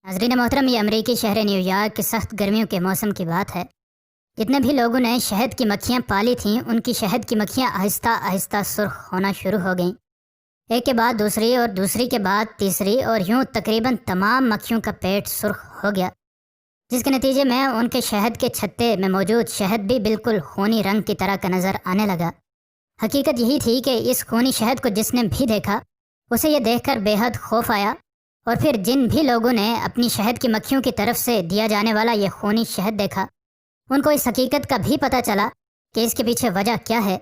ناظرین محترم، یہ امریکی شہر نیو یارک کی سخت گرمیوں کے موسم کی بات ہے۔ جتنے بھی لوگوں نے شہد کی مکھیاں پالی تھیں، ان کی شہد کی مکھیاں آہستہ آہستہ سرخ ہونا شروع ہو گئیں، ایک کے بعد دوسری اور دوسری کے بعد تیسری، اور یوں تقریباً تمام مکھیوں کا پیٹ سرخ ہو گیا، جس کے نتیجے میں ان کے شہد کے چھتے میں موجود شہد بھی بالکل خونی رنگ کی طرح کا نظر آنے لگا۔ حقیقت یہی تھی کہ اس خونی شہد کو جس نے بھی دیکھا، اسے یہ دیکھ کر بے حد خوف آیا، اور پھر جن بھی لوگوں نے اپنی شہد کی مکھیوں کی طرف سے دیا جانے والا یہ خونی شہد دیکھا، ان کو اس حقیقت کا بھی پتہ چلا کہ اس کے پیچھے وجہ کیا ہے،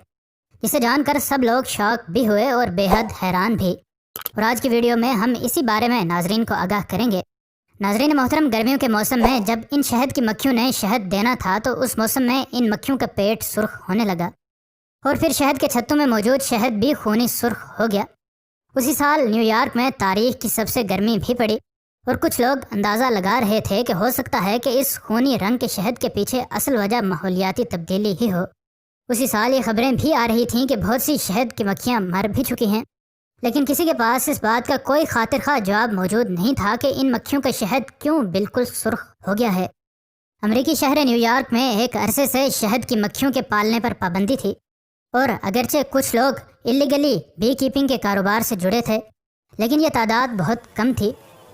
جسے جان کر سب لوگ شاک بھی ہوئے اور بے حد حیران بھی۔ اور آج کی ویڈیو میں ہم اسی بارے میں ناظرین کو آگاہ کریں گے۔ ناظرین محترم، گرمیوں کے موسم میں جب ان شہد کی مکھیوں نے شہد دینا تھا تو اس موسم میں ان مکھیوں کا پیٹ سرخ ہونے لگا، اور پھر شہد کے چھتوں میں موجود شہد بھی خونی سرخ ہو گیا۔ اسی سال نیو یارک میں تاریخ کی سب سے گرمی بھی پڑی، اور کچھ لوگ اندازہ لگا رہے تھے کہ ہو سکتا ہے کہ اس خونی رنگ کے شہد کے پیچھے اصل وجہ ماحولیاتی تبدیلی ہی ہو۔ اسی سال یہ خبریں بھی آ رہی تھیں کہ بہت سی شہد کی مکھیاں مر بھی چکی ہیں، لیکن کسی کے پاس اس بات کا کوئی خاطر خواہ جواب موجود نہیں تھا کہ ان مکھیوں کا شہد کیوں بالکل سرخ ہو گیا ہے۔ امریکی شہر نیو یارک میں ایک عرصے سے شہد کی مکھیوں کے پالنے پر پابندی تھی، اور اگرچہ کچھ لوگ اللیگلی بی کیپنگ کے کاروبار سے جڑے تھے، لیکن یہ تعداد بہت کم تھی۔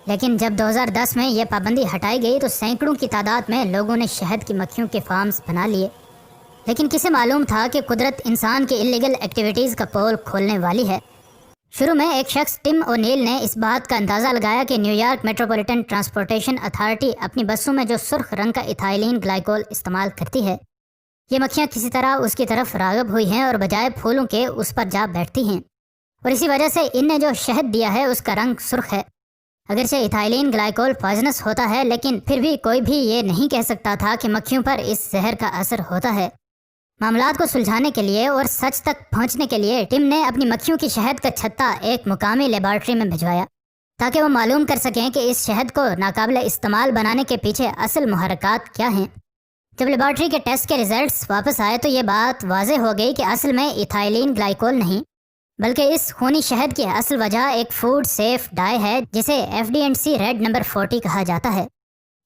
لیکن جب 2010 میں یہ پابندی ہٹائی گئی تو سینکڑوں کی تعداد میں لوگوں نے شہد کی مکھیوں کے فارمز بنا لیے۔ لیکن کسے معلوم تھا کہ قدرت انسان کی اللیگل ایکٹیویٹیز کا پول کھولنے والی ہے۔ شروع میں ایک شخص ٹم اونیل نے اس بات کا اندازہ لگایا کہ new York Metropolitan Transportation authority اپنی بسوں میں جو سرخ رنگ کا ایتھائلین گلائکول استعمال کرتی ہے، یہ مکھیاں کسی طرح اس کی طرف راغب ہوئی ہیں اور بجائے پھولوں کے اس پر جا بیٹھتی ہیں، اور اسی وجہ سے ان نے جو شہد دیا ہے اس کا رنگ سرخ ہے۔ اگرچہ ایتھائلین گلائکول پوائزنس ہوتا ہے، لیکن پھر بھی کوئی بھی یہ نہیں کہہ سکتا تھا کہ مکھیوں پر اس زہر کا اثر ہوتا ہے۔ معاملات کو سلجھانے کے لیے اور سچ تک پہنچنے کے لیے ٹم نے اپنی مکھیوں کی شہد کا چھتا ایک مقامی لیبارٹری میں بھجوایا، تاکہ وہ معلوم کر سکیں کہ اس شہد کو ناقابل استعمال بنانے کے پیچھے اصل محرکات کیا ہیں۔ جب لیبارٹری کے ٹیسٹ کے ریزلٹس واپس آئے تو یہ بات واضح ہو گئی کہ اصل میں ایتھائلین گلائکول نہیں، بلکہ اس خونی شہد کی اصل وجہ ایک فوڈ سیف ڈائی ہے جسے FD&C ریڈ نمبر 40 کہا جاتا ہے۔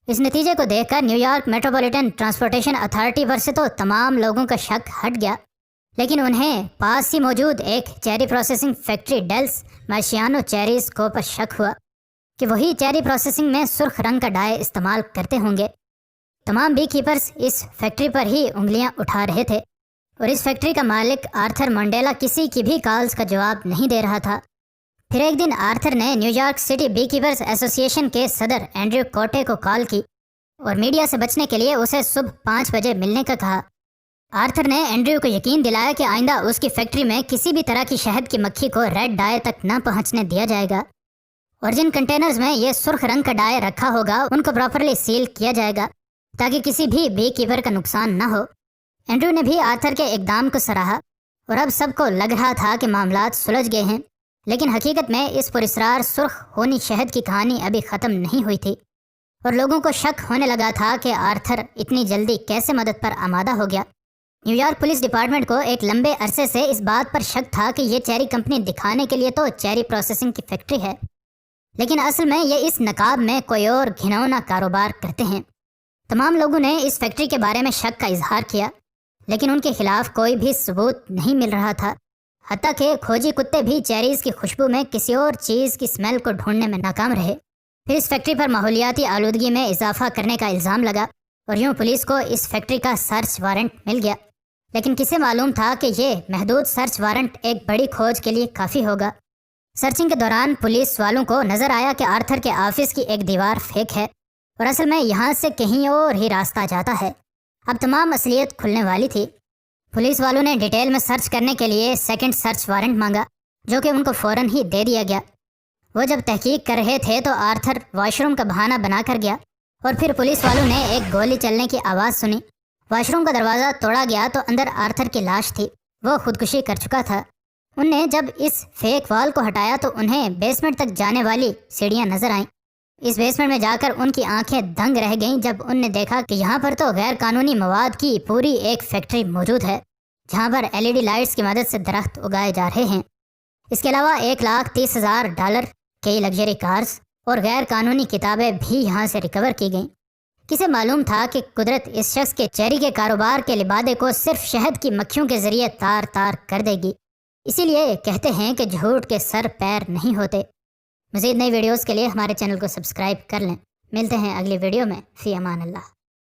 اس نتیجے کو دیکھ کر New York Metropolitan Transportation Authority پر سے تو تمام لوگوں کا شک ہٹ گیا، لیکن انہیں پاس ہی موجود ایک cherry processing factory Dell's Maraschino cherries کو پر شک ہوا کہ وہی چیری پروسیسنگ میں سرخ رنگ کا ڈائی استعمال کرتے ہوں گے۔ تمام بی کیپرز اس فیکٹری پر ہی انگلیاں اٹھا رہے تھے، اور اس فیکٹری کا مالک آرتھر مانڈیلا کسی کی بھی کالز کا جواب نہیں دے رہا تھا۔ پھر ایک دن آرتھر نے New York City bee keepers association کے صدر اینڈریو کوٹے کو کال کی اور میڈیا سے بچنے کے لیے اسے صبح 5 بجے ملنے کا کہا۔ آرتھر نے اینڈریو کو یقین دلایا کہ آئندہ اس کی فیکٹری میں کسی بھی طرح کی شہد کی مکھی کو ریڈ ڈائی تک نہ پہنچنے دیا جائے گا، اور جن کنٹینرز میں یہ سرخ رنگ کا ڈائی رکھا ہوگا ان کو پراپرلی سیل کیا جائے گا تاکہ کسی بھی بی کیپر کا نقصان نہ ہو۔ اینڈریو نے بھی آرتھر کے اقدام کو سراہا، اور اب سب کو لگ رہا تھا کہ معاملات سلجھ گئے ہیں، لیکن حقیقت میں اس پراسرار سرخ خونی شہد کی کہانی ابھی ختم نہیں ہوئی تھی، اور لوگوں کو شک ہونے لگا تھا کہ آرتھر اتنی جلدی کیسے مدد پر آمادہ ہو گیا۔ نیو یارک پولیس ڈپارٹمنٹ کو ایک لمبے عرصے سے اس بات پر شک تھا کہ یہ چیری کمپنی دکھانے کے لیے تو چیری پروسیسنگ کی فیکٹری ہے، لیکن اصل میں یہ اس نقاب میں کوئی اور گھناؤنا کاروبار کرتے ہیں۔ تمام لوگوں نے اس فیکٹری کے بارے میں شک کا اظہار کیا، لیکن ان کے خلاف کوئی بھی ثبوت نہیں مل رہا تھا، حتیٰ کہ کھوجی کتے بھی چیریز کی خوشبو میں کسی اور چیز کی سمیل کو ڈھونڈنے میں ناکام رہے۔ پھر اس فیکٹری پر ماحولیاتی آلودگی میں اضافہ کرنے کا الزام لگا، اور یوں پولیس کو اس فیکٹری کا سرچ وارنٹ مل گیا، لیکن کسے معلوم تھا کہ یہ محدود سرچ وارنٹ ایک بڑی کھوج کے لیے کافی ہوگا۔ سرچنگ کے دوران پولیس والوں کو نظر آیا کہ آرتھر کے آفس کی ایک دیوار فیک ہے، اور اصل میں یہاں سے کہیں اور ہی راستہ جاتا ہے۔ اب تمام اصلیت کھلنے والی تھی۔ پولیس والوں نے ڈیٹیل میں سرچ کرنے کے لیے سیکنڈ سرچ وارنٹ مانگا، جو کہ ان کو فوراً ہی دے دیا گیا۔ وہ جب تحقیق کر رہے تھے تو آرتھر واش روم کا بہانہ بنا کر گیا، اور پھر پولیس والوں نے ایک گولی چلنے کی آواز سنی۔ واش روم کا دروازہ توڑا گیا تو اندر آرتھر کی لاش تھی، وہ خودکشی کر چکا تھا۔ ان نے جب اس فیک وال کو ہٹایا تو انہیں بیسمنٹ تک جانے والی سیڑھیاں نظر آئیں۔ اس بیسمنٹ میں جا کر ان کی آنکھیں دنگ رہ گئیں جب ان نے دیکھا کہ یہاں پر تو غیر قانونی مواد کی پوری ایک فیکٹری موجود ہے، جہاں پر LED لائٹس کی مدد سے درخت اگائے جا رہے ہیں۔ اس کے علاوہ $1,30,000 کئی لگژری کارز، اور غیر قانونی کتابیں بھی یہاں سے ریکور کی گئیں۔ کسے معلوم تھا کہ قدرت اس شخص کے چیری کے کاروبار کے لبادے کو صرف شہد کی مکھیوں کے ذریعے تار تار کر دے گی۔ اسی لیے کہتے ہیں کہ جھوٹ کے سر پیر نہیں ہوتے۔ مزید نئی ویڈیوز کے لیے ہمارے چینل کو سبسکرائب کر لیں۔ ملتے ہیں اگلی ویڈیو میں۔ فی امان اللہ۔